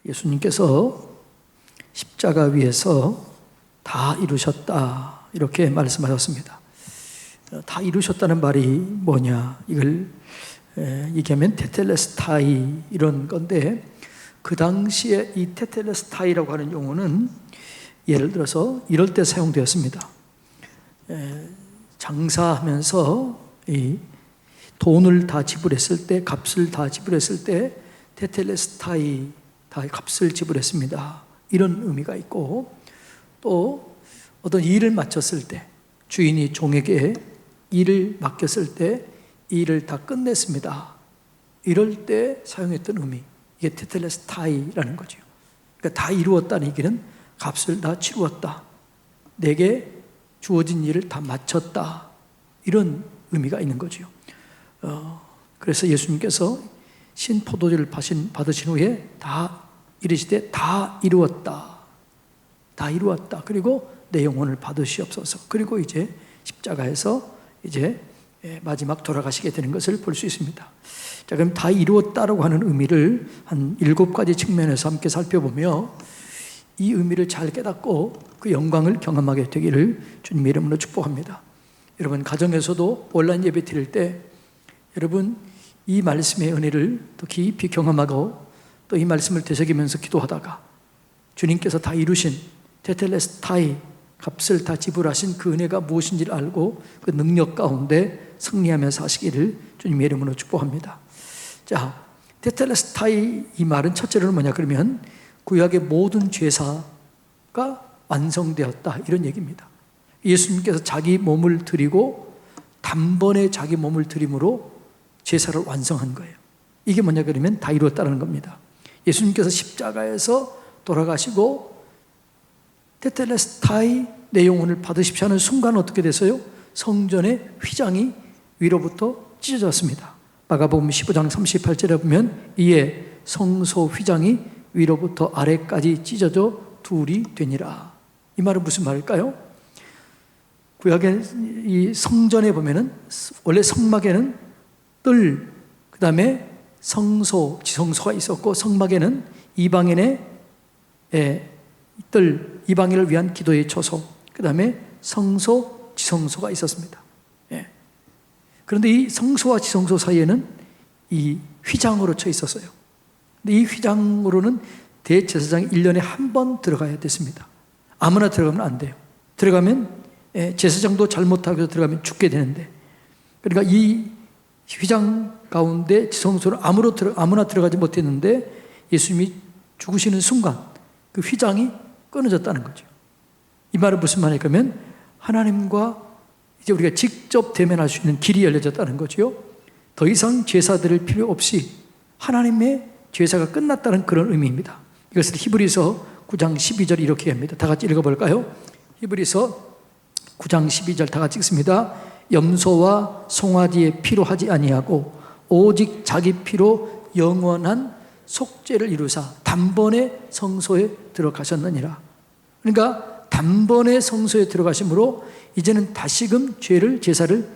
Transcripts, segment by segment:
예수님께서 십자가 위에서 다 이루셨다 이렇게 말씀하셨습니다. 다 이루셨다는 말이 뭐냐, 이걸 얘기하면 테텔레스타이 이런 건데, 그 당시에 이 테텔레스타이라고 하는 용어는 예를 들어서 이럴 때 사용되었습니다. 장사하면서 이 돈을 다 지불했을 때, 값을 다 지불했을 때 테텔레스타이, 다 값을 지불했습니다, 이런 의미가 있고, 또 어떤 일을 마쳤을 때, 주인이 종에게 일을 맡겼을 때 이 일을 다 끝냈습니다, 이럴 때 사용했던 의미, 이게 테텔레스타이라는 거죠. 그러니까 다 이루었다는 얘기는 값을 다 치루었다, 내게 주어진 일을 다 마쳤다, 이런 의미가 있는 거죠. 그래서 예수님께서 신포도주를 받으신 후에 다 이르시되 다 이루었다, 다 이루었다, 그리고 내 영혼을 받으시옵소서, 그리고 이제 십자가에서 이제 마지막 돌아가시게 되는 것을 볼 수 있습니다. 자, 그럼 다 이루었다라고 하는 의미를 한 7가지 측면에서 함께 살펴보며 이 의미를 잘 깨닫고 그 영광을 경험하게 되기를 주님의 이름으로 축복합니다. 여러분, 가정에서도 온라인 예배 드릴 때 여러분 이 말씀의 은혜를 더 깊이 경험하고 또 이 말씀을 되새기면서 기도하다가 주님께서 다 이루신 테텔레스타이, 값을 다 지불하신 그 은혜가 무엇인지를 알고 그 능력 가운데 승리하며 사시기를 주님의 이름으로 축복합니다. 자, 테텔레스타이, 이 말은 첫째로는 뭐냐 그러면 구약의 모든 제사가 완성되었다, 이런 얘기입니다. 예수님께서 자기 몸을 드리고 단번에 자기 몸을 드림으로 제사를 완성한 거예요. 이게 뭐냐 그러면 다 이루었다는 겁니다. 예수님께서 십자가에서 돌아가시고 테텔레스타이, 내 영혼을 받으십시오 하는 순간 어떻게 됐어요? 성전의 휘장이 위로부터 찢어졌습니다. 마가복음 15장 38절에 보면 이에 성소 휘장이 위로부터 아래까지 찢어져 둘이 되니라. 이 말은 무슨 말일까요? 구약의 이 성전에 보면은 원래 성막에는 뜰, 그 다음에 성소, 지성소가 있었고, 성막에는 이방인의 뜰, 이방인을 위한 기도의 처소, 그 다음에 성소, 지성소가 있었습니다. 그런데 이 성소와 지성소 사이에는 이 휘장으로 쳐 있었어요. 근데 이 휘장으로는 대제사장이 1년에 한 번 들어가야 됐습니다. 아무나 들어가면 안 돼요. 들어가면 제사장도 잘못하고 들어가면 죽게 되는데, 그러니까 이 휘장 가운데 지성소를 아무나 들어가지 못했는데 예수님이 죽으시는 순간 그 휘장이 끊어졌다는 거죠. 이 말은 무슨 말이냐면 하나님과 이제 우리가 직접 대면할 수 있는 길이 열려졌다는 거죠. 더 이상 제사 드릴 필요 없이 하나님의 제사가 끝났다는 그런 의미입니다. 이것을 히브리서 9장 12절 이렇게 합니다. 다 같이 읽어볼까요? 히브리서 9장 12절 다 같이 읽습니다. 염소와 송아지의 피로 하지 아니하고 오직 자기 피로 영원한 속죄를 이루사 단번에 성소에 들어가셨느니라. 그러니까 단번에 성소에 들어가심으로 이제는 다시금 제사를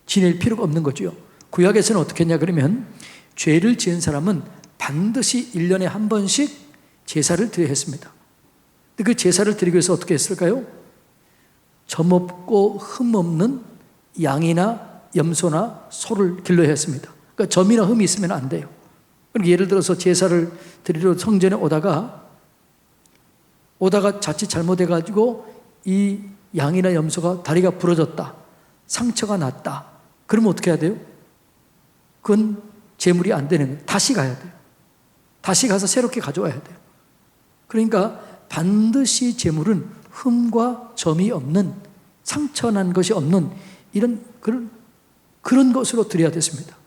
지낼 필요가 없는 거죠. 구약에서는 어떻게 했냐 그러면 죄를 지은 사람은 반드시 1년에 한 번씩 제사를 드려야 했습니다. 근데 그 제사를 드리기 위해서 어떻게 했을까요? 점없고 흠없는 양이나 염소나 소를 길러야 했습니다. 그러니까 점이나 흠이 있으면 안 돼요. 그러니까 예를 들어서 제사를 드리러 성전에 오다가 자칫 잘못해가지고 이 양이나 염소가 다리가 부러졌다, 상처가 났다, 그러면 어떻게 해야 돼요? 그건 제물이 안 되는 거예요. 다시 가야 돼요. 다시 가서 새롭게 가져와야 돼요. 그러니까 반드시 제물은 흠과 점이 없는, 상처난 것이 없는 이런 그런 것으로 드려야 됐습니다.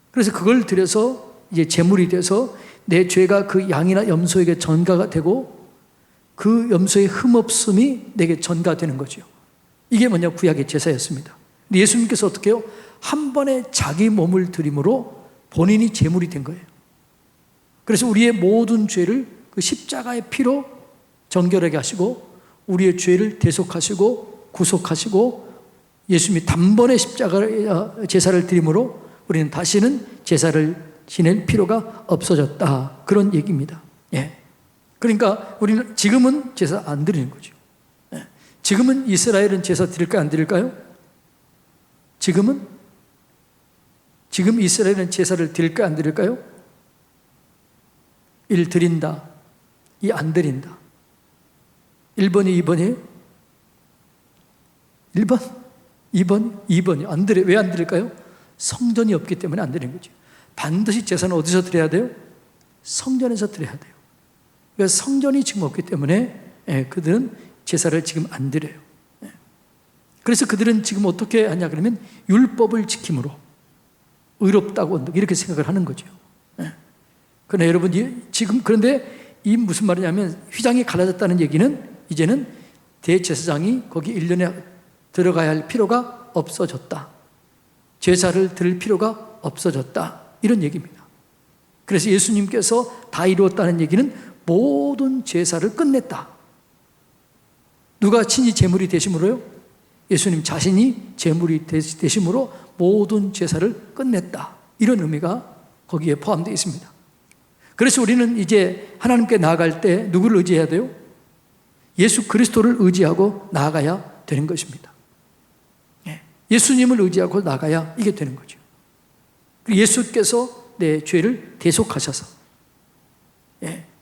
그래서 그걸 드려서 이제 제물이 돼서 내 죄가 그 양이나 염소에게 전가가 되고 그 염소의 흠없음이 내게 전가되는 거죠. 이게 뭐냐, 구약의 제사였습니다. 근데 예수님께서 어떻게 해요? 한 번에 자기 몸을 드림으로 본인이 제물이 된 거예요. 그래서 우리의 모든 죄를 그 십자가의 피로 정결하게 하시고 우리의 죄를 대속하시고 구속하시고 예수님이 단번에 십자가 제사를 드림으로 우리는 다시는 제사를 지낼 필요가 없어졌다. 그런 얘기입니다. 예. 그러니까 우리는 지금은 제사 안 드리는 거죠. 예. 지금은 이스라엘은 제사 드릴까요? 안 드릴까요? 지금 이스라엘은 제사를 드릴까요? 안 드릴까요? 1 드린다. 2 안 드린다. 1번이 2번이에요? 1번? 2번? 2번이 안 드려요. 왜 안 드릴까요? 성전이 없기 때문에 안 드리는 거죠. 반드시 제사는 어디서 드려야 돼요? 성전에서 드려야 돼요. 그러니까 성전이 지금 없기 때문에 그들은 제사를 지금 안 드려요. 그래서 그들은 지금 어떻게 하냐 그러면 율법을 지킴으로 의롭다고 이렇게 생각을 하는 거죠. 그러나 여러분 지금 그런데 이 무슨 말이냐면 휘장이 갈라졌다는 얘기는 이제는 대제사장이 거기 1년에 들어가야 할 필요가 없어졌다. 제사를 드릴 필요가 없어졌다. 이런 얘기입니다. 그래서 예수님께서 다 이루었다는 얘기는 모든 제사를 끝냈다. 누가 친히 제물이 되심으로요? 예수님 자신이 제물이 되심으로 모든 제사를 끝냈다. 이런 의미가 거기에 포함되어 있습니다. 그래서 우리는 이제 하나님께 나아갈 때 누구를 의지해야 돼요? 예수 그리스도를 의지하고 나아가야 되는 것입니다. 예수님을 의지하고 나가야 이게 되는 거죠. 예수께서 내 죄를 대속하셔서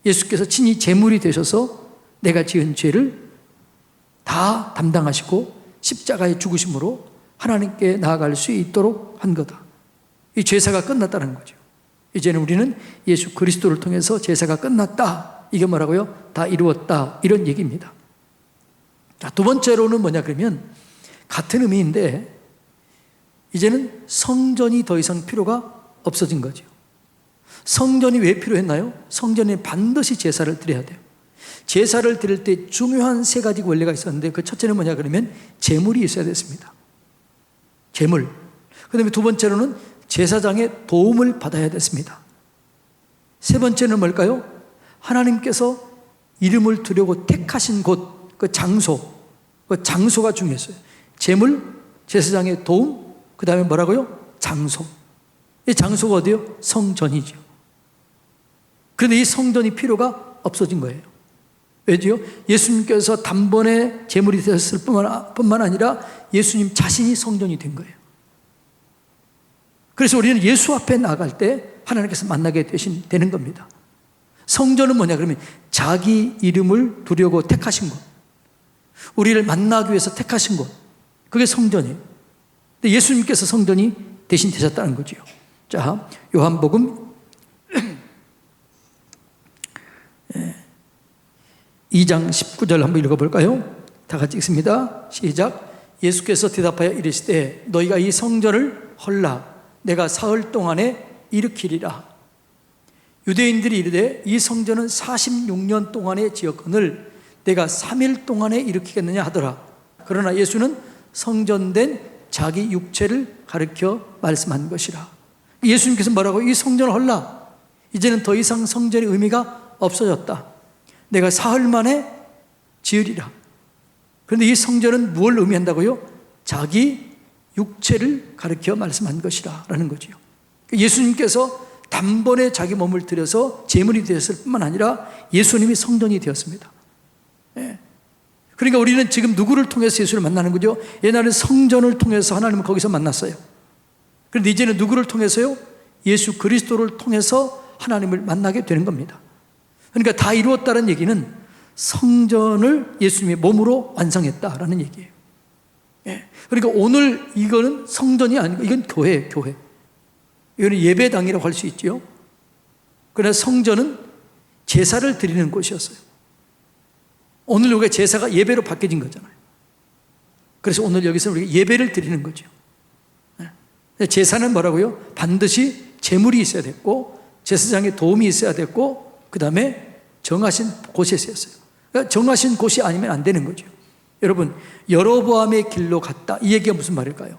예수께서 친히 제물이 되셔서 내가 지은 죄를 다 담당하시고 십자가에 죽으심으로 하나님께 나아갈 수 있도록 한 거다. 이 제사가 끝났다는 거죠. 이제는 우리는 예수 그리스도를 통해서 제사가 끝났다. 이게 뭐라고요? 다 이루었다. 이런 얘기입니다. 자, 두 번째로는 뭐냐 그러면 같은 의미인데 이제는 성전이 더 이상 필요가 없어진 거죠. 성전이 왜 필요했나요? 성전에 반드시 제사를 드려야 돼요. 제사를 드릴 때 중요한 3가지 원리가 있었는데 그 첫째는 뭐냐 그러면 제물이 있어야 됐습니다. 제물. 그 다음에 두 번째로는 제사장의 도움을 받아야 됐습니다. 세 번째는 뭘까요? 하나님께서 이름을 두려고 택하신 곳, 그 장소가 중요했어요. 제물, 제사장의 도움, 그 다음에 뭐라고요? 장소. 이 장소가 어디요? 성전이죠. 그런데 이 성전이 필요가 없어진 거예요. 왜죠? 예수님께서 단번에 제물이 되었을 뿐만 아니라 예수님 자신이 성전이 된 거예요. 그래서 우리는 예수 앞에 나갈 때 하나님께서 만나게 되는 겁니다. 성전은 뭐냐 그러면 자기 이름을 두려고 택하신 곳, 우리를 만나기 위해서 택하신 곳, 그게 성전이에요. 근데 예수님께서 성전이 대신 되셨다는 거죠. 자, 요한복음 2장 19절 한번 읽어볼까요? 다 같이 읽습니다. 시작. 예수께서 대답하여 이르시되 너희가 이 성전을 헐라 내가 사흘 동안에 일으키리라. 유대인들이 이르되 이 성전은 46년 동안에 지었거늘 내가 3일 동안에 일으키겠느냐 하더라. 그러나 예수는 성전된 자기 육체를 가르쳐 말씀한 것이라. 예수님께서 뭐라고? 이 성전을 헐라. 이제는 더 이상 성전의 의미가 없어졌다. 내가 사흘 만에 지으리라. 그런데 이 성전은 무엇을 의미한다고요? 자기 육체를 가르쳐 말씀한 것이라 라는 거죠. 예수님께서 단번에 자기 몸을 들여서 제물이 되었을 뿐만 아니라 예수님이 성전이 되었습니다. 그러니까 우리는 지금 누구를 통해서 예수를 만나는 거죠? 옛날에는 성전을 통해서 하나님을 거기서 만났어요. 그런데 이제는 누구를 통해서요? 예수 그리스도를 통해서 하나님을 만나게 되는 겁니다. 그러니까 다 이루었다는 얘기는 성전을 예수님의 몸으로 완성했다라는 얘기예요. 그러니까 오늘 이거는 성전이 아니고 이건 교회예요, 교회. 이거는 예배당이라고 할 수 있죠. 그러나 성전은 제사를 드리는 곳이었어요. 오늘 우리가 제사가 예배로 바뀌어진 거잖아요. 그래서 오늘 여기서 우리가 예배를 드리는 거죠. 제사는 뭐라고요? 반드시 제물이 있어야 됐고 제사장의 도움이 있어야 됐고 그 다음에 정하신 곳에서였어요. 그러니까 정하신 곳이 아니면 안 되는 거죠. 여러분, 여로보암의 길로 갔다. 이 얘기가 무슨 말일까요?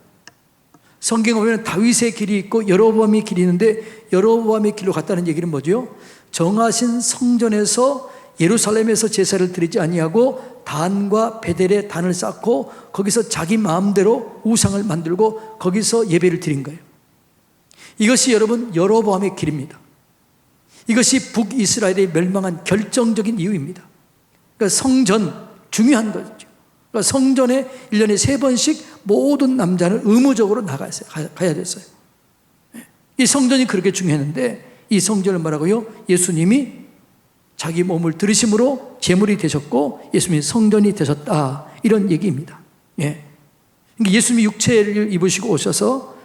성경에 보면 다윗의 길이 있고 여로보암의 길이 있는데 여로보암의 길로 갔다는 얘기는 뭐죠? 정하신 성전에서 예루살렘에서 제사를 드리지 아니하고 단과 베델에 단을 쌓고 거기서 자기 마음대로 우상을 만들고 거기서 예배를 드린 거예요. 이것이 여러분 여로보암의 길입니다. 이것이 북이스라엘이 멸망한 결정적인 이유입니다. 그러니까 성전 중요한 거죠. 그러니까 성전에 1년에 3번씩 모든 남자는 의무적으로 가야 됐어요. 이 성전이 그렇게 중요했는데 이 성전을 뭐라고요? 예수님이 자기 몸을 들이심으로 제물이 되셨고 예수님이 성전이 되셨다, 이런 얘기입니다. 예. 그러니까 예수님이 육체를 입으시고 오셔서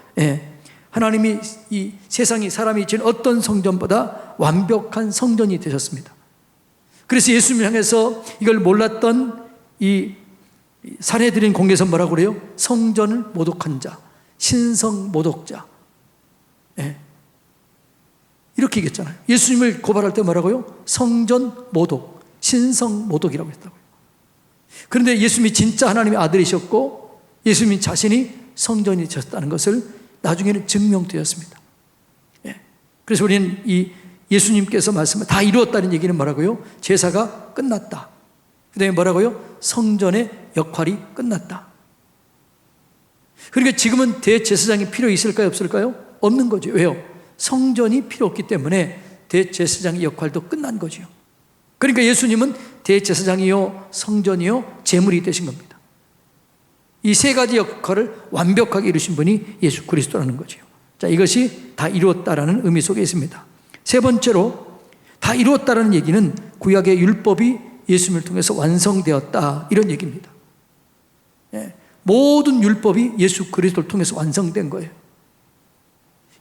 하나님이 이 세상이 사람이 지은 어떤 성전보다 완벽한 성전이 되셨습니다. 그래서 예수님을 향해서 이걸 몰랐던 이 산헤드린 공회에서 뭐라고 그래요? 성전을 모독한 자, 신성 모독자. 이렇게 얘기했잖아요. 예수님을 고발할 때 뭐라고요? 성전 모독, 신성 모독이라고 했다고요. 그런데 예수님이 진짜 하나님의 아들이셨고 예수님 자신이 성전이 되셨다는 것을 나중에는 증명되었습니다. 그래서 우리는 이 예수님께서 말씀을 다 이루었다는 얘기는 뭐라고요? 제사가 끝났다. 그 다음에 뭐라고요? 성전의 역할이 끝났다. 그러니까 지금은 대제사장이 필요 있을까요? 없을까요? 없는 거죠. 왜요? 성전이 필요 없기 때문에 대제사장의 역할도 끝난 거죠. 그러니까 예수님은 대제사장이요, 성전이요, 제물이 되신 겁니다. 이 세 가지 역할을 완벽하게 이루신 분이 예수 그리스도라는 거죠. 자, 이것이 다 이루었다라는 의미 속에 있습니다. 세 번째로, 다 이루었다라는 얘기는 구약의 율법이 예수님을 통해서 완성되었다, 이런 얘기입니다. 모든 율법이 예수 그리스도를 통해서 완성된 거예요.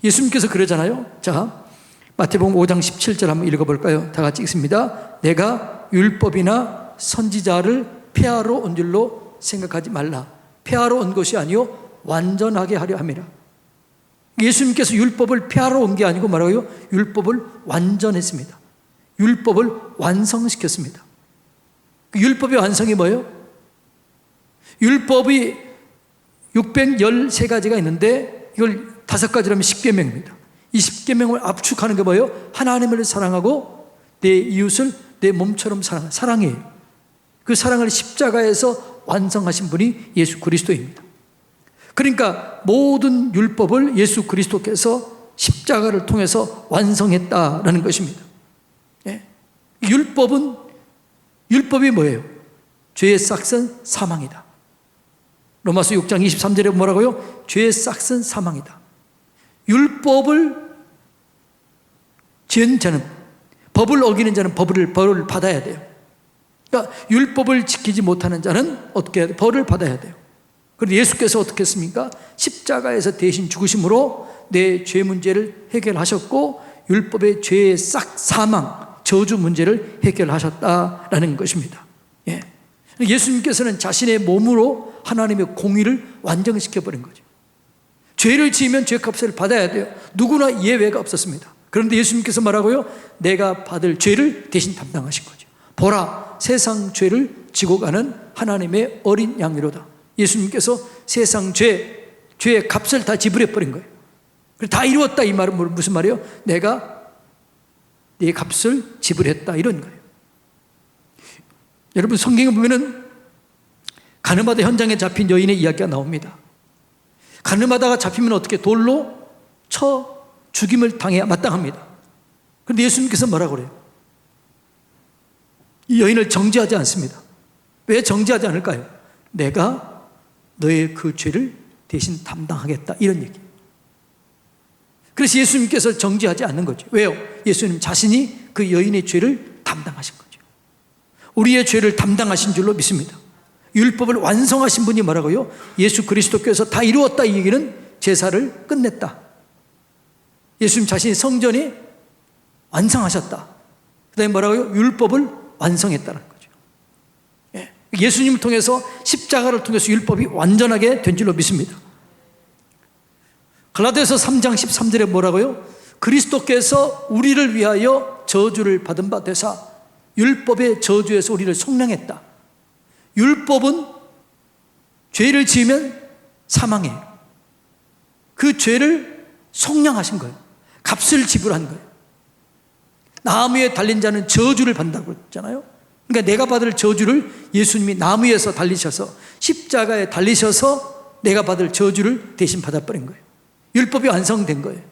예수님께서 그러잖아요. 자, 마태복음 5장 17절 한번 읽어볼까요? 다 같이 읽습니다. 내가 율법이나 선지자를 폐하러 온 줄로 생각하지 말라. 폐하러 온 것이 아니요 완전하게 하려 함이라. 예수님께서 율법을 폐하러 온 게 아니고 뭐라고요? 율법을 완전했습니다. 율법을 완성시켰습니다. 그 율법의 완성이 뭐예요? 율법이 613가지가 있는데 이걸 5가지로 하면 10계명입니다. 이 10계명을 압축하는 게 뭐예요? 하나님을 사랑하고 내 이웃을 내 몸처럼 사랑해요. 그 사랑을 십자가에서 완성하신 분이 예수 그리스도입니다. 그러니까 모든 율법을 예수 그리스도께서 십자가를 통해서 완성했다라는 것입니다. 율법이 뭐예요? 죄의 싹은 사망이다. 로마서 6장 23절에 뭐라고요? 죄의 싹은 사망이다. 율법을 지은 자는, 법을 어기는 자는 벌을 받아야 돼요. 그러니까 율법을 지키지 못하는 자는 어떻게 해야 돼요? 벌을 받아야 돼요. 그런데 예수께서 어떻게 했습니까? 십자가에서 대신 죽으심으로 내 죄 문제를 해결하셨고 율법의 죄의 싹, 사망, 저주 문제를 해결하셨다라는 것입니다. 예수님께서는 자신의 몸으로 하나님의 공의를 완성시켜버린 거죠. 죄를 지으면 죄값을 받아야 돼요. 누구나 예외가 없었습니다. 그런데 예수님께서 말하고요, 내가 받을 죄를 대신 담당하신 거죠. 보라, 세상 죄를 지고 가는 하나님의 어린 양이로다. 예수님께서 세상 죄의 값을 다 지불해버린 거예요. 다 이루었다, 이 말은 무슨 말이에요? 내가 네 값을 지불했다, 이런 거예요. 여러분, 성경에 보면은 가늠하다 현장에 잡힌 여인의 이야기가 나옵니다. 가늠하다가 잡히면 어떻게? 돌로 쳐 죽임을 당해야 마땅합니다. 그런데 예수님께서 뭐라고 그래요? 이 여인을 정죄하지 않습니다. 왜 정죄하지 않을까요? 내가 너의 그 죄를 대신 담당하겠다, 이런 얘기. 그래서 예수님께서 정죄하지 않는 거죠. 왜요? 예수님 자신이 그 여인의 죄를 담당하신 거죠. 우리의 죄를 담당하신 줄로 믿습니다. 율법을 완성하신 분이 뭐라고요? 예수 그리스도께서 다 이루었다, 이 얘기는 제사를 끝냈다. 예수님 자신이 성전이 완성하셨다. 그 다음에 뭐라고요? 율법을 완성했다는 거죠. 예수님을 통해서, 십자가를 통해서 율법이 완전하게 된 줄로 믿습니다. 갈라디아서 3장 13절에 뭐라고요? 그리스도께서 우리를 위하여 저주를 받은 바 되사 율법의 저주에서 우리를 속량했다. 율법은 죄를 지으면 사망해요. 그 죄를 속량하신 거예요. 값을 지불한 거예요. 나무에 달린 자는 저주를 받는다고 했잖아요. 그러니까 내가 받을 저주를 예수님이 나무에서 달리셔서, 십자가에 달리셔서 내가 받을 저주를 대신 받아버린 거예요. 율법이 완성된 거예요.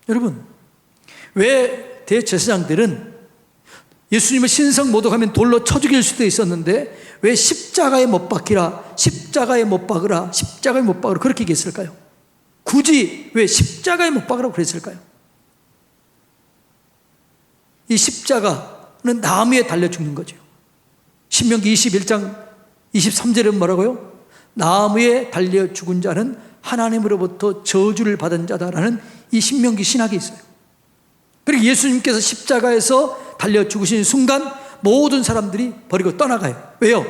여러분, 왜 대제사장들은 예수님을 신성 모독하면 돌로 쳐 죽일 수도 있었는데 왜 십자가에 못 박히라, 십자가에 못 박으라, 십자가에 못 박으라 그렇게 얘기했을까요? 굳이 왜 십자가에 못 박으라고 그랬을까요? 이 십자가는 나무에 달려 죽는 거죠. 신명기 21장 23절은 뭐라고요? 나무에 달려 죽은 자는 하나님으로부터 저주를 받은 자다라는 이 신명기 신학이 있어요. 그리고 예수님께서 십자가에서 달려 죽으신 순간 모든 사람들이 버리고 떠나가요. 왜요?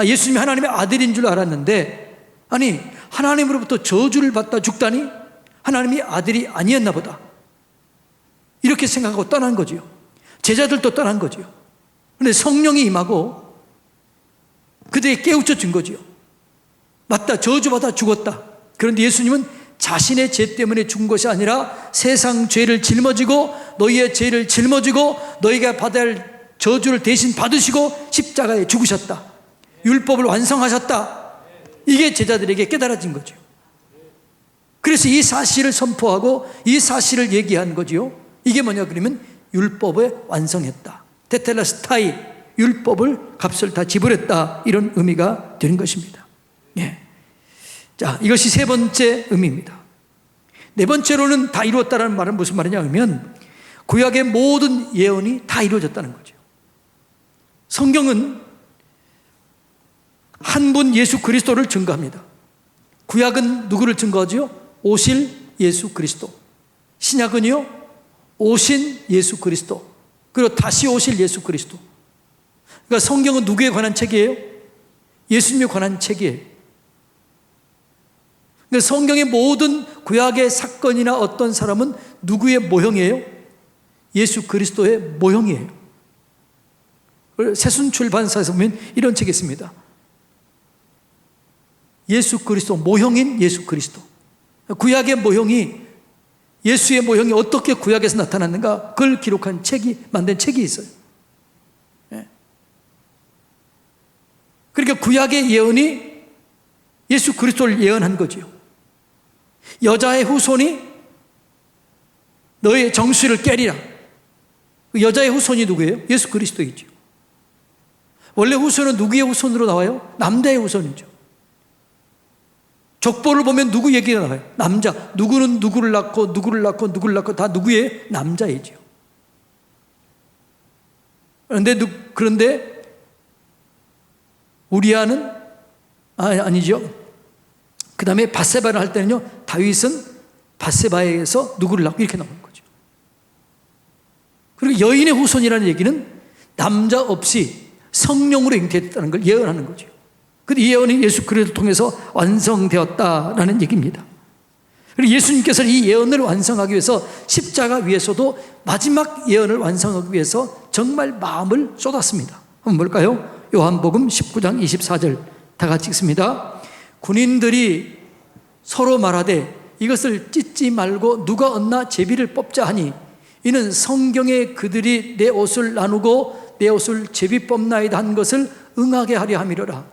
예수님이 하나님의 아들인 줄 알았는데, 아니 하나님으로부터 저주를 받다 죽다니 하나님이 아들이 아니었나 보다, 이렇게 생각하고 떠난 거죠. 제자들도 떠난 거죠. 그런데 성령이 임하고 그들에게 깨우쳐 준 거죠. 맞다, 저주받아 죽었다. 그런데 예수님은 자신의 죄 때문에 죽은 것이 아니라 세상 죄를 짊어지고 너희의 죄를 짊어지고 너희가 받아야 할 저주를 대신 받으시고 십자가에 죽으셨다. 율법을 완성하셨다. 이게 제자들에게 깨달아진 거죠. 그래서 이 사실을 선포하고 이 사실을 얘기한 거죠. 이게 뭐냐 그러면 율법을 완성했다. 테텔레스타이, 율법을 값을 다 지불했다. 이런 의미가 되는 것입니다. 예. 자, 이것이 세 번째 의미입니다. 네 번째로는 다 이루었다는 말은 무슨 말이냐 하면 구약의 모든 예언이 다 이루어졌다는 거죠. 성경은 한 분 예수 그리스도를 증거합니다. 구약은 누구를 증거하죠? 오실 예수 그리스도. 신약은요, 오신 예수 그리스도, 그리고 다시 오실 예수 그리스도. 그러니까 성경은 누구에 관한 책이에요? 예수님에 관한 책이에요. 그러니까 성경의 모든 구약의 사건이나 어떤 사람은 누구의 모형이에요? 예수 그리스도의 모형이에요. 새순출판사에서 보면 이런 책이 있습니다. 예수 그리스도, 모형인 예수 그리스도. 구약의 모형이, 예수의 모형이 어떻게 구약에서 나타났는가, 그걸 기록한 책이, 만든 책이 있어요. 그러니까 구약의 예언이 예수 그리스도를 예언한 거죠. 여자의 후손이 너의 정수를 깨리라. 여자의 후손이 누구예요? 예수 그리스도이죠. 원래 후손은 누구의 후손으로 나와요? 남자의 후손이죠. 족보를 보면 누구 얘기가 나와요? 남자. 누구는 누구를 낳고 누구를 낳고 누구를 낳고 다 누구의? 남자이죠. 그런데 우리아는 아니죠. 그 다음에 밧세바를 할 때는요, 다윗은 밧세바에서 누구를 낳고 이렇게 나오는 거죠. 그리고 여인의 후손이라는 얘기는 남자 없이 성령으로 잉태됐다는 걸 예언하는 거죠. 그 예언이 예수 그리스도를 통해서 완성되었다라는 얘기입니다. 그리고 예수님께서는 이 예언을 완성하기 위해서 십자가 위에서도 마지막 예언을 완성하기 위해서 정말 마음을 쏟았습니다. 한번 볼까요? 요한복음 19장 24절 다 같이 읽습니다. 군인들이 서로 말하되 이것을 찢지 말고 누가 얻나 제비를 뽑자 하니 이는 성경에 그들이 내 옷을 나누고 내 옷을 제비 뽑나이다 한 것을 응하게 하려 함이로라.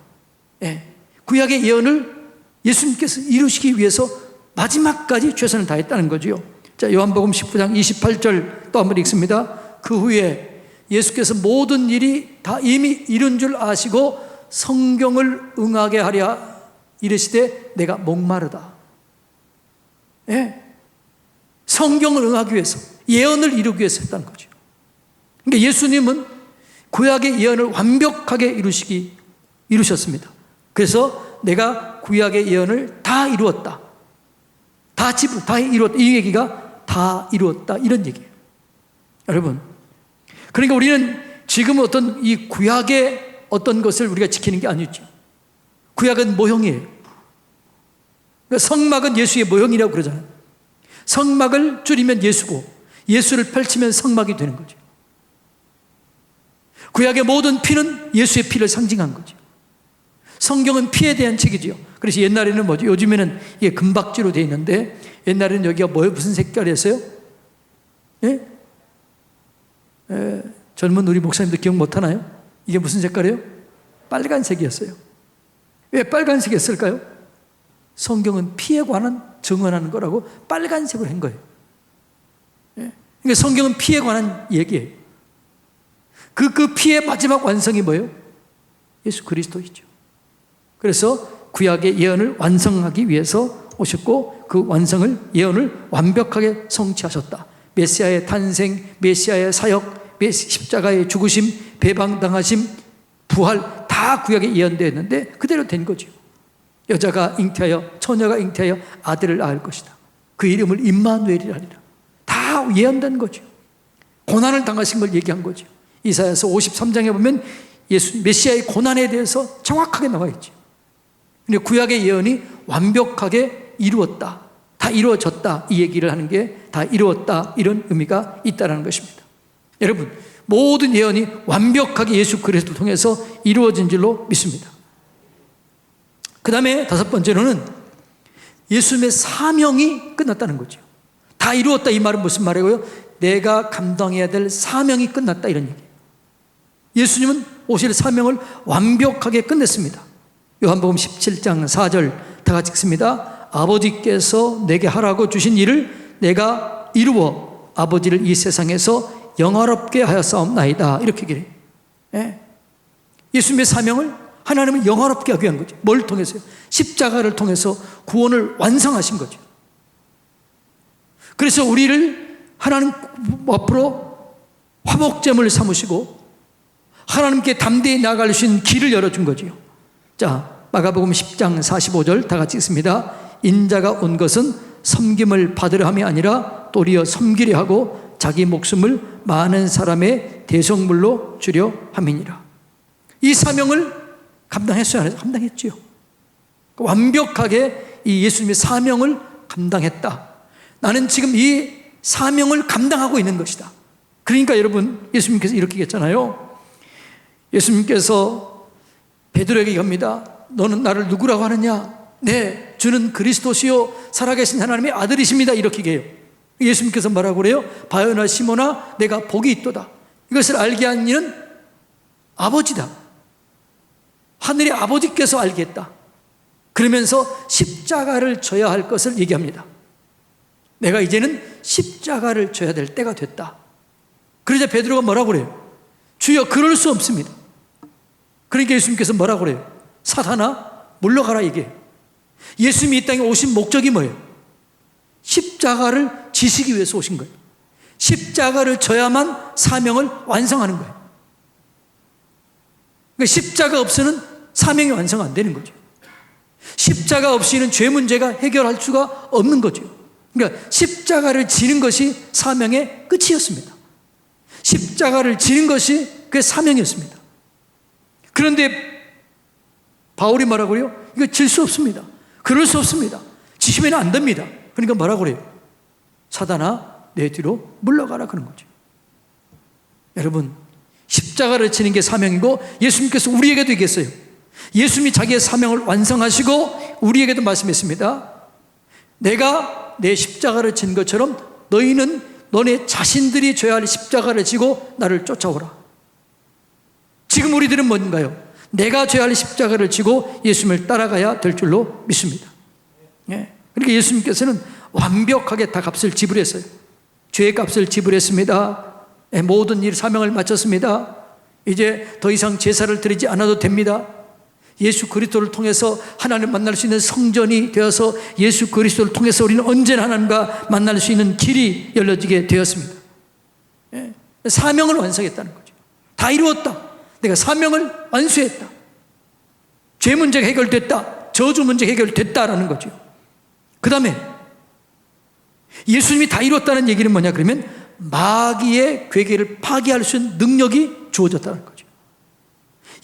예. 구약의 예언을 예수님께서 이루시기 위해서 마지막까지 최선을 다했다는 거죠. 자, 요한복음 19장 28절 또 한번 읽습니다. 그 후에 예수께서 모든 일이 다 이미 이룬 줄 아시고 성경을 응하게 하려 이르시되 내가 목마르다. 예. 성경을 응하기 위해서, 예언을 이루기 위해서 했다는 거죠. 그러니까 예수님은 구약의 예언을 완벽하게 이루셨습니다. 그래서 내가 구약의 예언을 다 이루었다. 다 이루었다. 이 얘기가 다 이루었다. 이런 얘기예요. 여러분. 그러니까 우리는 지금 어떤 이 구약의 어떤 것을 우리가 지키는 게 아니죠. 구약은 모형이에요. 그러니까 성막은 예수의 모형이라고 그러잖아요. 성막을 줄이면 예수고 예수를 펼치면 성막이 되는 거죠. 구약의 모든 피는 예수의 피를 상징한 거죠. 성경은 피에 대한 책이죠. 그래서 옛날에는 뭐죠? 요즘에는 이게 금박지로 되어 있는데 옛날에는 여기가 무슨 색깔이었어요? 예? 젊은 우리 목사님들 기억 못하나요? 이게 무슨 색깔이에요? 빨간색이었어요. 왜 빨간색이었을까요? 성경은 피에 관한 증언하는 거라고 빨간색으로 한 거예요. 그러니까 성경은 피에 관한 얘기예요. 그 피의 마지막 완성이 뭐예요? 예수 그리스도이죠. 그래서 구약의 예언을 완성하기 위해서 오셨고 그 완성을 예언을 완벽하게 성취하셨다. 메시아의 탄생, 메시아의 사역, 십자가의 죽으심, 배방당하심, 부활 다 구약에 예언되었는데 그대로 된 거죠. 여자가 잉태하여 처녀가 잉태하여 아들을 낳을 것이다. 그 이름을 임마누엘이라 하리라. 다 예언된 거죠. 고난을 당하신 걸 얘기한 거죠. 이사야서 53장에 보면 예수 메시아의 고난에 대해서 정확하게 나와 있죠. 근데 구약의 예언이 완벽하게 이루었다. 다 이루어졌다. 이 얘기를 하는 게 다 이루었다. 이런 의미가 있다는 것입니다. 여러분, 모든 예언이 완벽하게 예수 그리스도를 통해서 이루어진 줄로 믿습니다. 그 다음에 다섯 번째로는 예수님의 사명이 끝났다는 거죠. 다 이루었다 이 말은 무슨 말이고요? 내가 감당해야 될 사명이 끝났다 이런 얘기예요. 예수님은 오실 사명을 완벽하게 끝냈습니다. 요한복음 17장 4절 다 같이 읽습니다. 아버지께서 내게 하라고 주신 일을 내가 이루어 아버지를 이 세상에서 영화롭게 하였사옵나이다. 이렇게 얘기해요. 예? 예수님의 사명을 하나님은 영화롭게 하기 위한 거죠. 뭘 통해서요? 십자가를 통해서 구원을 완성하신 거죠. 그래서 우리를 하나님 앞으로 화목제물을 삼으시고 하나님께 담대히 나아갈 수 있는 길을 열어준 거죠. 자, 마가복음 10장 45절 다 같이 읽습니다. 인자가 온 것은 섬김을 받으려 함이 아니라 도리어 섬기려 하고 자기 목숨을 많은 사람의 대속물로 주려 함이니라. 이 사명을 감당했어야 해서 감당했지요. 완벽하게 이 예수님의 사명을 감당했다. 나는 지금 이 사명을 감당하고 있는 것이다. 그러니까 여러분, 예수님께서 이렇게 얘기했잖아요. 예수님께서 베드로에게 합니다. 너는 나를 누구라고 하느냐? 네, 주는 그리스도시요 살아계신 하나님의 아들이십니다. 이렇게 얘기해요. 예수님께서 뭐라고 그래요? 바요나 시몬아, 내가 복이 있도다. 이것을 알게 한 이는 아버지다. 하늘의 아버지께서 알게 했다. 그러면서 십자가를 져야 할 것을 얘기합니다. 내가 이제는 십자가를 져야 될 때가 됐다. 그러자 베드로가 뭐라고 그래요? 주여, 그럴 수 없습니다. 그러니까 예수님께서 뭐라고 그래요? 사탄아, 물러가라 얘기해요. 예수님이 이 땅에 오신 목적이 뭐예요? 십자가를 지시기 위해서 오신 거예요. 십자가를 져야만 사명을 완성하는 거예요. 그러니까 십자가 없이는 사명이 완성 안 되는 거죠. 십자가 없이는 죄 문제가 해결할 수가 없는 거죠. 그러니까 십자가를 지는 것이 사명의 끝이었습니다. 십자가를 지는 것이 그의 사명이었습니다. 그런데 바울이 뭐라고 그래요? 이거 질 수 없습니다. 그럴 수 없습니다. 지시면 안 됩니다. 그러니까 뭐라고 그래요? 사단아, 내 뒤로 물러가라 그런 거죠. 여러분, 십자가를 지는 게 사명이고 예수님께서 우리에게도 얘기했어요. 예수님이 자기의 사명을 완성하시고 우리에게도 말씀했습니다. 내가 내 십자가를 진 것처럼 너희는 너네 자신들이 져야 할 십자가를 지고 나를 쫓아오라. 지금 우리들은 뭔가요? 내가 져야 할 십자가를 지고 예수님을 따라가야 될 줄로 믿습니다. 예. 그러니까 예수님께서는 완벽하게 다 값을 지불했어요. 죄의 값을 지불했습니다. 예, 모든 일 사명을 마쳤습니다. 이제 더 이상 제사를 드리지 않아도 됩니다. 예수 그리스도를 통해서 하나님을 만날 수 있는 성전이 되어서 예수 그리스도를 통해서 우리는 언제나 하나님과 만날 수 있는 길이 열려지게 되었습니다. 예. 사명을 완성했다는 거죠. 다 이루었다. 내가 사명을 완수했다. 죄 문제가 해결됐다. 저주 문제가 해결됐다라는 거죠. 그 다음에 예수님이 다 이뤘다는 얘기는 뭐냐 그러면 마귀의 괴계를 파괴할 수 있는 능력이 주어졌다는 거죠.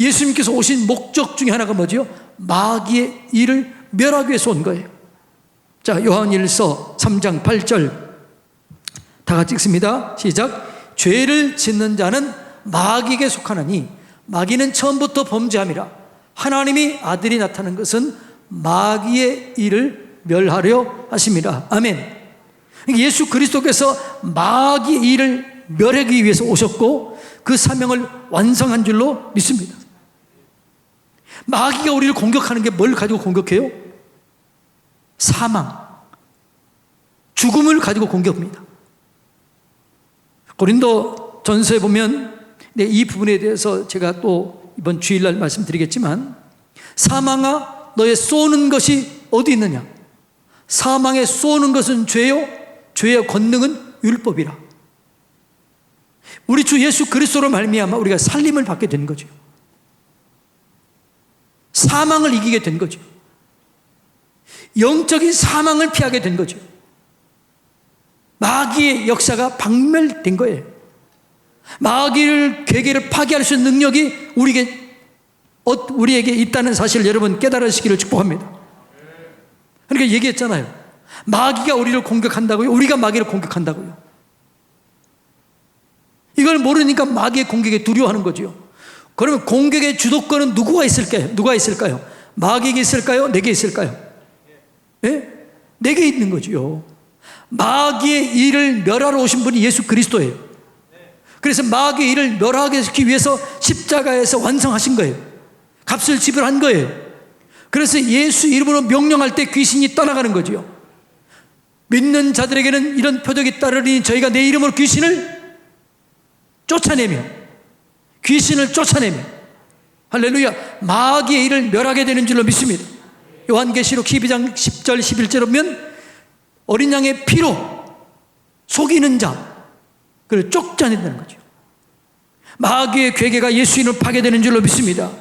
예수님께서 오신 목적 중에 하나가 뭐죠? 마귀의 일을 멸하기 위해서 온 거예요. 자, 요한일서 3장 8절 다 같이 읽습니다. 시작. 죄를 짓는 자는 마귀에게 속하나니 마귀는 처음부터 범죄함이라. 하나님이 아들이 나타난 것은 마귀의 일을 멸하려 하심이라. 아멘. 예수 그리스도께서 마귀의 일을 멸하기 위해서 오셨고 그 사명을 완성한 줄로 믿습니다. 마귀가 우리를 공격하는 게 뭘 가지고 공격해요? 사망, 죽음을 가지고 공격합니다. 고린도 전서에 보면 이 부분에 대해서 제가 또 이번 주일날 말씀드리겠지만, 사망아 너의 쏘는 것이 어디 있느냐? 사망에 쏘는 것은 죄요, 죄의 권능은 율법이라. 우리 주 예수 그리스도로 말미암아 우리가 살림을 받게 된 거죠. 사망을 이기게 된 거죠. 영적인 사망을 피하게 된 거죠. 마귀의 역사가 박멸된 거예요. 마귀를, 괴계를 파괴할 수 있는 능력이 우리에게 있다는 사실을 여러분 깨달으시기를 축복합니다. 그러니까 얘기했잖아요. 마귀가 우리를 공격한다고요? 우리가 마귀를 공격한다고요? 이걸 모르니까 마귀의 공격에 두려워하는 거죠. 그러면 공격의 주도권은 누가 있을까요? 마귀에게 있을까요? 내게 있을까요? 네? 내게 있는 거죠. 마귀의 일을 멸하러 오신 분이 예수 그리스도예요. 그래서 마귀의 일을 멸하기 위해서 십자가에서 완성하신 거예요. 값을 지불한 거예요. 그래서 예수 이름으로 명령할 때 귀신이 떠나가는 거죠. 믿는 자들에게는 이런 표적이 따르니 저희가 내 이름으로 귀신을 쫓아내며, 할렐루야, 마귀의 일을 멸하게 되는 줄로 믿습니다. 요한계시록 12장 10절 11절에 보면 어린 양의 피로 속이는 그를 쫓아낸다는 거죠. 마귀의 괴계가 예수 이름으로 파괴되는 줄로 믿습니다.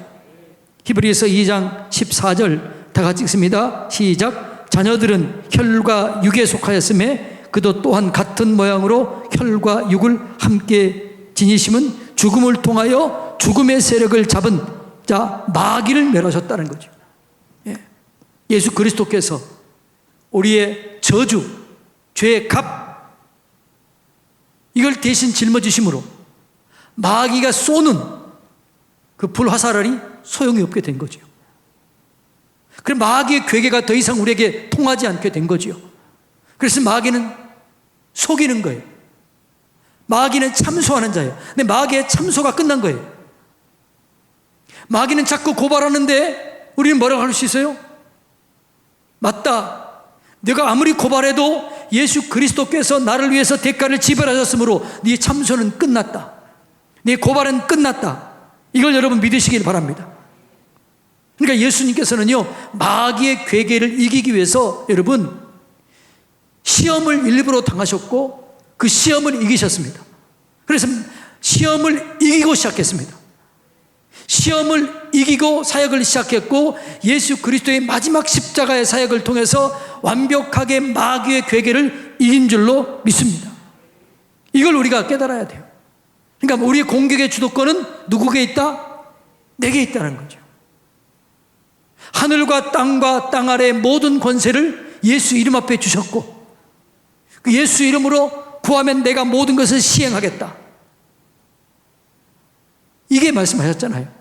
히브리서 2장 14절 다 같이 읽습니다. 시작. 자녀들은 혈과 육에 속하였음에 그도 또한 같은 모양으로 혈과 육을 함께 지니심은 죽음을 통하여 죽음의 세력을 잡은 자 마귀를 멸하셨다는 거죠. 예수 그리스도께서 우리의 저주, 죄의 값, 이걸 대신 짊어지심으로 마귀가 쏘는 그 불화살이 소용이 없게 된 거죠. 그럼 마귀의 괴계가 더 이상 우리에게 통하지 않게 된 거죠. 그래서 마귀는 속이는 거예요. 마귀는 참소하는 자예요. 근데 마귀의 참소가 끝난 거예요. 마귀는 자꾸 고발하는데 우리는 뭐라고 할 수 있어요? 맞다. 내가 아무리 고발해도 예수 그리스도께서 나를 위해서 대가를 지불하셨으므로 네 참소는 끝났다. 네 고발은 끝났다. 이걸 여러분 믿으시길 바랍니다. 그러니까 예수님께서는요, 마귀의 괴계를 이기기 위해서 여러분 시험을 일부러 당하셨고 그 시험을 이기셨습니다. 그래서 시험을 이기고 시작했습니다. 시험을 이기고 사역을 시작했고 예수 그리스도의 마지막 십자가의 사역을 통해서 완벽하게 마귀의 괴계를 이긴 줄로 믿습니다. 이걸 우리가 깨달아야 돼요. 그러니까 우리의 공격의 주도권은 누구에게 있다? 내게 있다는 거죠. 하늘과 땅 아래의 모든 권세를 예수 이름 앞에 주셨고 그 예수 이름으로 구하면 내가 모든 것을 시행하겠다. 이게 말씀하셨잖아요.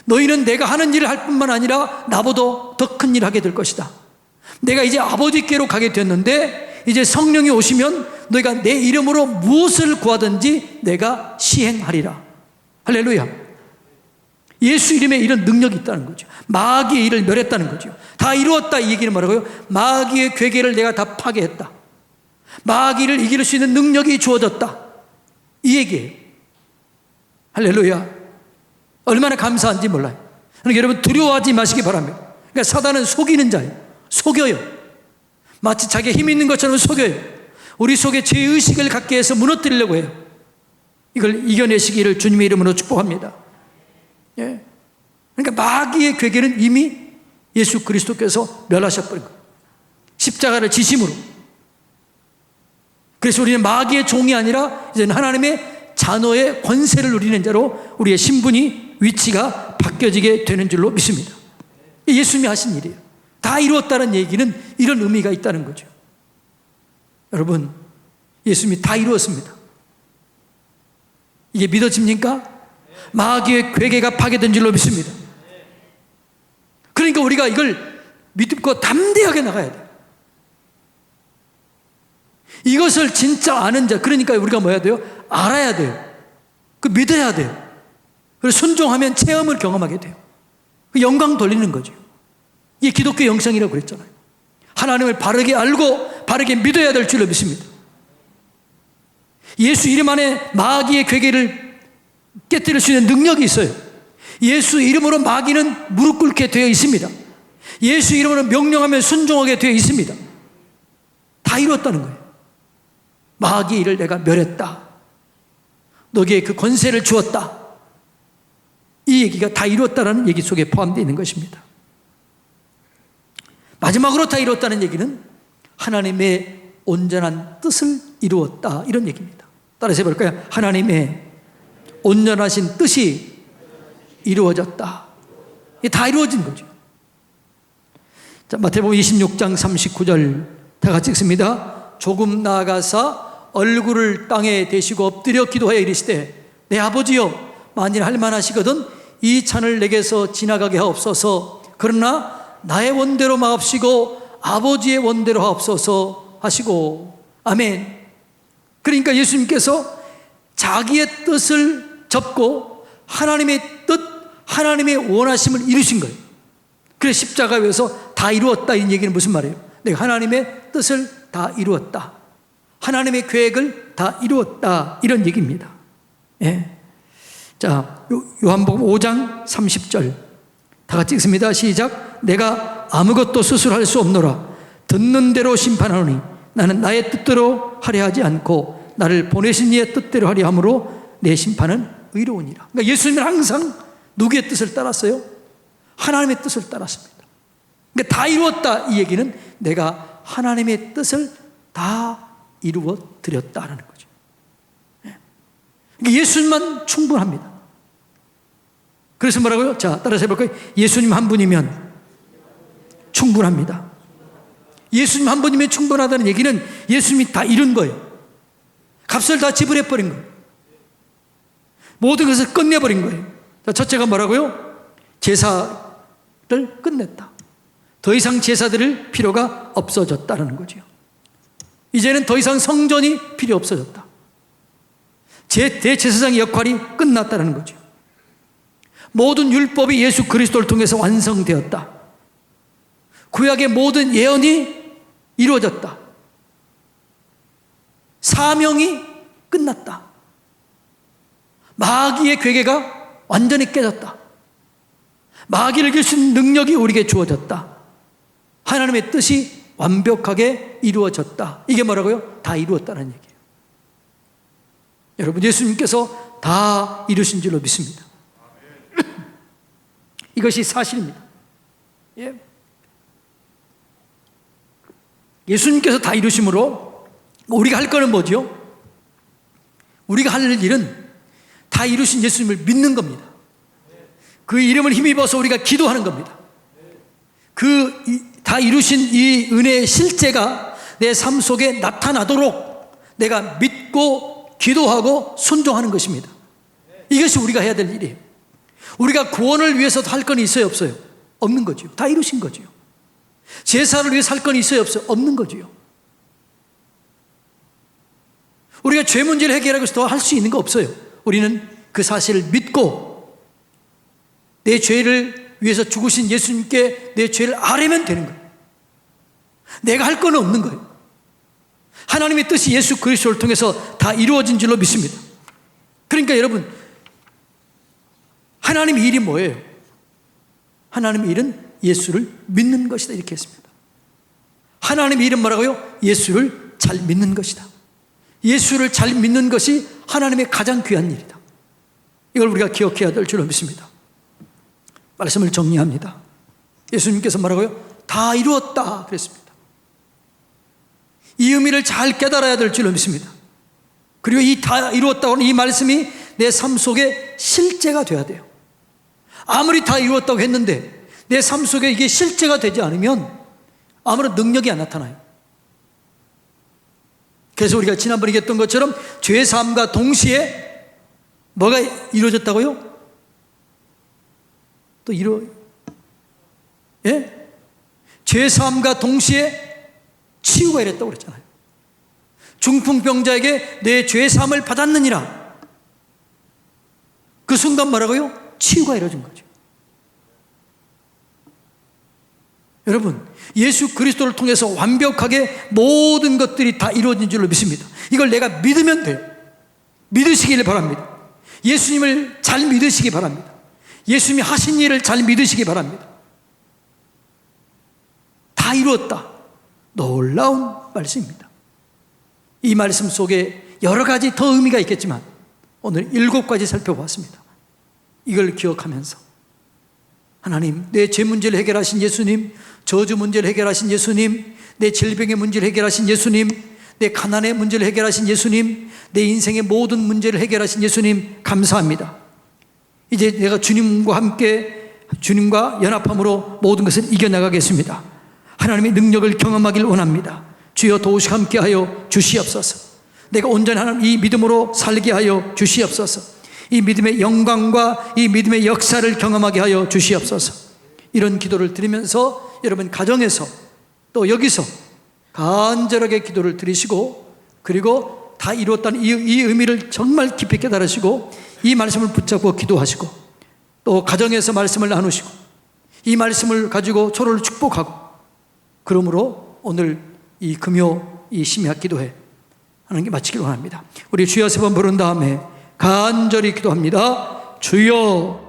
너희는 내가 하는 일을 할 뿐만 아니라 나보다 더 큰 일을 하게 될 것이다. 내가 이제 아버지께로 가게 됐는데 이제 성령이 오시면 너희가 내 이름으로 무엇을 구하든지 내가 시행하리라. 할렐루야. 예수 이름에 이런 능력이 있다는 거죠. 마귀의 일을 멸했다는 거죠. 다 이루었다 이 얘기는 뭐라고요? 마귀의 괴계를 내가 다 파괴했다. 마귀를 이길 수 있는 능력이 주어졌다. 이 얘기예요. 할렐루야. 얼마나 감사한지 몰라요. 그러니까 여러분 두려워하지 마시기 바랍니다. 그러니까 사단은 속이는 자예요. 속여요. 마치 자기 힘이 있는 것처럼 속여요. 우리 속에 죄의식을 갖게 해서 무너뜨리려고 해요. 이걸 이겨내시기를 주님의 이름으로 축복합니다. 예. 그러니까 마귀의 괴계는 이미 예수 그리스도께서 멸하셔버린 거예요. 십자가를 지심으로. 그래서 우리는 마귀의 종이 아니라 이제는 하나님의 자녀의 권세를 누리는 자로 우리의 신분이, 위치가 바뀌어지게 되는 줄로 믿습니다. 예수님이 하신 일이에요. 다 이루었다는 얘기는 이런 의미가 있다는 거죠. 여러분, 예수님이 다 이루었습니다. 이게 믿어집니까? 마귀의 괴계가 파괴된 줄로 믿습니다. 그러니까 우리가 이걸 믿고 담대하게 나가야 돼요. 이것을 진짜 아는 자, 그러니까 우리가 뭐 해야 돼요? 알아야 돼요. 그 믿어야 돼요. 그리고 순종하면 체험을 경험하게 돼요. 그 영광 돌리는 거죠. 이게 기독교 영성이라고 그랬잖아요. 하나님을 바르게 알고 바르게 믿어야 될 줄로 믿습니다. 예수 이름 안에 마귀의 괴계를 깨뜨릴 수 있는 능력이 있어요. 예수 이름으로 마귀는 무릎 꿇게 되어 있습니다. 예수 이름으로 명령하면 순종하게 되어 있습니다. 다 이루었다는 거예요. 마귀의 일을 내가 멸했다. 너에게 그 권세를 주었다. 이 얘기가 다 이루었다라는 얘기 속에 포함되어 있는 것입니다. 마지막으로 다 이루었다는 얘기는 하나님의 온전한 뜻을 이루었다, 이런 얘기입니다. 따라서 해볼까요? 하나님의 온전하신 뜻이 이루어졌다. 이게 다 이루어진 거죠. 자, 마태복음 26장 39절 다 같이 읽습니다. 조금 나아가서 얼굴을 땅에 대시고 엎드려 기도하여 이르시되 내 아버지여, 만일 할만하시거든 이 잔을 내게서 지나가게 하옵소서. 그러나 나의 원대로 마옵시고 아버지의 원대로 하옵소서 하시고. 아멘. 그러니까 예수님께서 자기의 뜻을 접고 하나님의 뜻, 하나님의 원하심을 이루신 거예요. 그래서 십자가에 의해서 다 이루었다, 이 얘기는 무슨 말이에요? 내가 하나님의 뜻을 다 이루었다, 하나님의 계획을 다 이루었다, 이런 얘기입니다. 예. 자, 요한복음 5장 30절 다 같이 읽습니다. 시작. 내가 아무것도 스스로 할 수 없노라. 듣는 대로 심판하노니 나는 나의 뜻대로 하려 하지 않고 나를 보내신 이의 뜻대로 하려 함으로 내 심판은 의로우니라. 그러니까 예수님은 항상 누구의 뜻을 따랐어요? 하나님의 뜻을 따랐습니다. 그러니까 다 이루었다, 이 얘기는 내가 하나님의 뜻을 다 이루어 드렸다는 거죠. 그러니까 예수님만 충분합니다. 그래서 뭐라고요? 자, 따라서 해볼까요? 예수님 한 분이면 충분합니다. 예수님 한 분이면 충분하다는 얘기는 예수님이 다 이룬 거예요. 값을 다 지불해버린 거예요. 모든 것을 끝내버린 거예요. 자, 첫째가 뭐라고요? 제사를 끝냈다. 더 이상 제사 드릴 필요가 없어졌다는 거죠. 이제는 더 이상 성전이 필요 없어졌다. 대제사장의 역할이 끝났다는 거죠. 모든 율법이 예수 그리스도를 통해서 완성되었다. 구약의 모든 예언이 이루어졌다. 사명이 끝났다. 마귀의 괴계가 완전히 깨졌다. 마귀를 이길 수 있는 능력이 우리에게 주어졌다. 하나님의 뜻이 완벽하게 이루어졌다. 이게 뭐라고요? 다 이루었다는 얘기예요. 여러분, 예수님께서 다 이루신 줄로 믿습니다. 이것이 사실입니다. 예. 예수님께서 다 이루심으로 우리가 할 거는 뭐죠? 우리가 할 일은 다 이루신 예수님을 믿는 겁니다. 그 이름을 힘입어서 우리가 기도하는 겁니다. 다 이루신 이 은혜의 실제가 내 삶 속에 나타나도록 내가 믿고 기도하고 순종하는 것입니다. 이것이 우리가 해야 될 일이에요. 우리가 구원을 위해서 할 건 있어요, 없어요? 없는 거죠. 다 이루신 거죠. 제사를 위해서 할 건 있어요, 없어요? 없는 거죠. 우리가 죄 문제를 해결하기 위해서 더 할 수 있는 거 없어요. 우리는 그 사실을 믿고 내 죄를 위해서 죽으신 예수님께 내 죄를 아뢰면 되는 거예요. 내가 할 건 없는 거예요. 하나님의 뜻이 예수 그리스도를 통해서 다 이루어진 줄로 믿습니다. 그러니까 여러분, 하나님의 일이 뭐예요? 하나님의 일은 예수를 믿는 것이다, 이렇게 했습니다. 하나님의 일은 뭐라고요? 예수를 잘 믿는 것이다. 예수를 잘 믿는 것이 하나님의 가장 귀한 일이다. 이걸 우리가 기억해야 될 줄로 믿습니다. 말씀을 정리합니다. 예수님께서 뭐라고요? 다 이루었다 그랬습니다. 이 의미를 잘 깨달아야 될 줄로 믿습니다. 그리고 이 다 이루었다고 하는 이 말씀이 내 삶 속에 실제가 돼야 돼요. 아무리 다 이루었다고 했는데 내 삶 속에 이게 실제가 되지 않으면 아무런 능력이 안 나타나요. 그래서 우리가 지난번에 얘기했던 것처럼 죄사함과 동시에 뭐가 이루어졌다고요? 또 예? 죄사함과 동시에 치유가 이랬다고 그랬잖아요. 중풍병자에게 내 죄사함을 받았느니라. 그 순간 뭐라고요? 치유가 이루어진 거죠. 여러분, 예수 그리스도를 통해서 완벽하게 모든 것들이 다 이루어진 줄로 믿습니다. 이걸 내가 믿으면 돼요. 믿으시길 바랍니다. 예수님을 잘 믿으시기 바랍니다. 예수님이 하신 일을 잘 믿으시기 바랍니다. 다 이루었다. 놀라운 말씀입니다. 이 말씀 속에 여러 가지 더 의미가 있겠지만 오늘 7가지 살펴보았습니다. 이걸 기억하면서 하나님, 내 죄 문제를 해결하신 예수님, 저주 문제를 해결하신 예수님, 내 질병의 문제를 해결하신 예수님, 내 가난의 문제를 해결하신 예수님, 내 인생의 모든 문제를 해결하신 예수님, 감사합니다. 이제 내가 주님과 함께 주님과 연합함으로 모든 것을 이겨나가겠습니다. 하나님의 능력을 경험하길 원합니다. 주여 도우시고 함께하여 주시옵소서. 내가 온전한 이 믿음으로 살게 하여 주시옵소서. 이 믿음의 영광과 이 믿음의 역사를 경험하게 하여 주시옵소서. 이런 기도를 드리면서 여러분 가정에서 또 여기서 간절하게 기도를 드리시고, 그리고 다 이루었다는 이 의미를 정말 깊이 깨달으시고 이 말씀을 붙잡고 기도하시고, 또 가정에서 말씀을 나누시고 이 말씀을 가지고 서로를 축복하고, 그러므로 오늘 이 금요 이 심야 기도회 하는 게 마치길 원합니다. 우리 주여 3번 부른 다음에 간절히 기도합니다. 주여